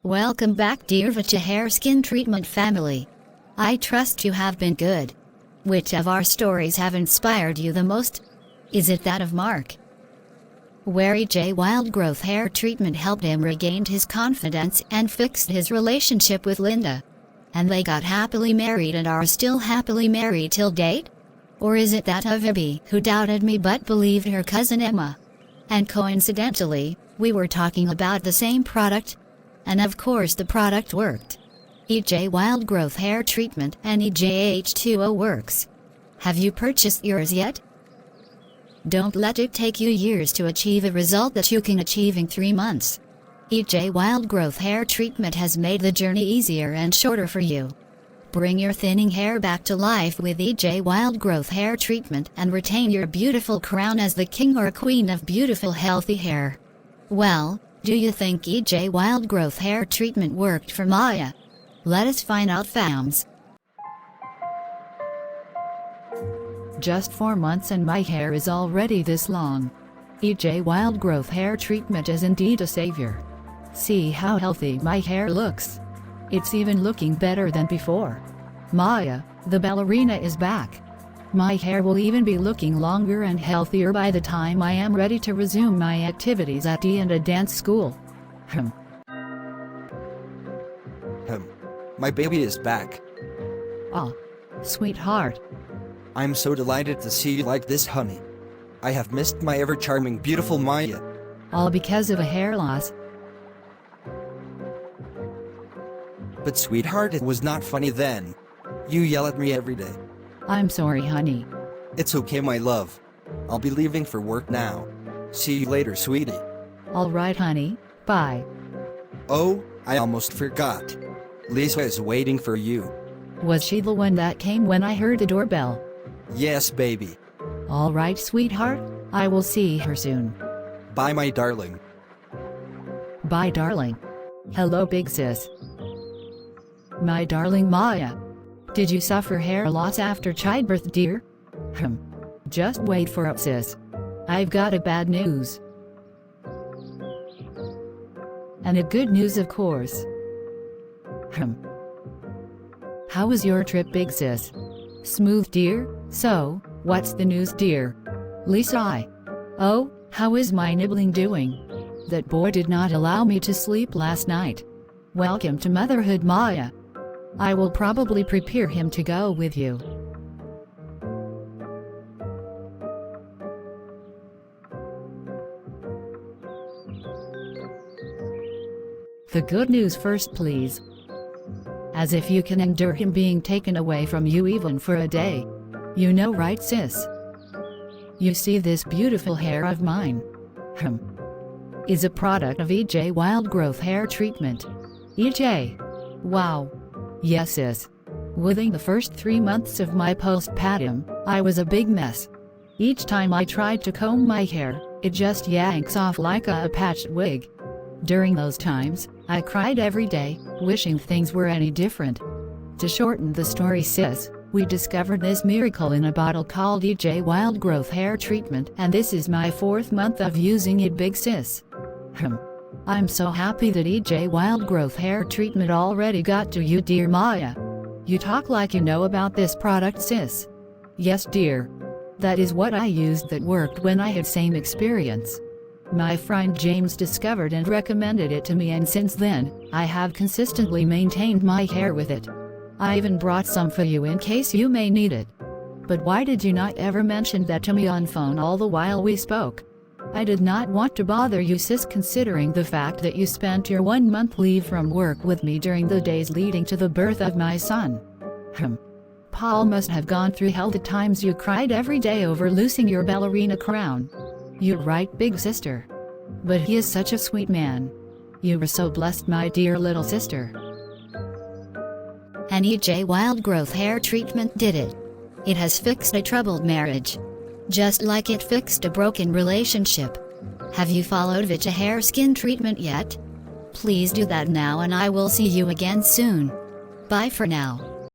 Welcome back, dear Vita Hair Skin Treatment family. I trust you have been good. Which of our stories have inspired you the most? Is it that of Mark, where EJ Wild Growth Hair Treatment helped him regain his confidence and fixed his relationship with Linda, and they got happily married and are still happily married till date? Or is it that of Abby, who doubted me but believed her cousin Emma? And coincidentally, we were talking about the same product, and of course the product worked. EJ Wild Growth Hair Treatment and EJH2O works. Have you purchased yours yet? Don't let it take you years to achieve a result that you can achieve in 3 months. EJ Wild Growth Hair Treatment has made the journey easier and shorter for you. Bring your thinning hair back to life with EJ Wild Growth Hair Treatment and retain your beautiful crown as the king or queen of beautiful healthy hair. Well, do you think EJ Wild Growth Hair Treatment worked for Maya? Let us find out, fams. Just 4 months and my hair is already this long. EJ Wild Growth Hair Treatment is indeed a savior. See how healthy my hair looks. It's even looking better than before. Maya, the ballerina, is back. My hair will even be looking longer and healthier by the time I am ready to resume my activities at the dance school. My baby is back. Aw, sweetheart. I'm so delighted to see you like this, honey. I have missed my ever-charming, beautiful Maya. All because of a hair loss. But sweetheart, it was not funny then. You yell at me every day. I'm sorry, honey. It's okay, my love. I'll be leaving for work now. See you later, sweetie. Alright, honey. Bye. Oh, I almost forgot. Lisa is waiting for you. Was she the one that came when I heard the doorbell? Yes, baby. Alright, sweetheart. I will see her soon. Bye, my darling. Bye, darling. Hello, big sis. My darling Maya. Did you suffer hair loss after childbirth, dear? Just wait for it, sis. I've got a bad news. And a good news, of course. How was your trip, big sis? Smooth, dear? So, what's the news, dear? Lisa. Oh, how is my nibbling doing? That boy did not allow me to sleep last night. Welcome to motherhood, Maya. I will probably prepare him to go with you. The good news first, please. As if you can endure him being taken away from you even for a day. You know, right, sis? You see, this beautiful hair of mine is a product of EJ Wild Growth Hair Treatment. EJ. Wow. Yes, sis. Within the first 3 months of my postpartum, I was a big mess. Each time I tried to comb my hair, it just yanks off like a patched wig. During those times, I cried every day, wishing things were any different. To shorten the story, sis, we discovered this miracle in a bottle called EJ Wild Growth Hair Treatment, and this is my 4th month of using it, big sis. I'm so happy that EJ Wild Growth Hair Treatment already got to you, dear Maya. You talk like you know about this product, sis. Yes, dear. That is what I used that worked when I had same experience. My friend James discovered and recommended it to me, and since then, I have consistently maintained my hair with it. I even brought some for you in case you may need it. But why did you not ever mention that to me on phone all the while we spoke? I did not want to bother you, sis, considering the fact that you spent your 1-month leave from work with me during the days leading to the birth of my son. Paul must have gone through hell the times you cried every day over losing your ballerina crown. You're right, big sister. But he is such a sweet man. You were so blessed, my dear little sister. And EJ Wild Growth Hair Treatment did it. It has fixed a troubled marriage. Just like it fixed a broken relationship. Have you followed Vita Hair Skin Treatment yet? Please do that now, and I will see you again soon. Bye for now.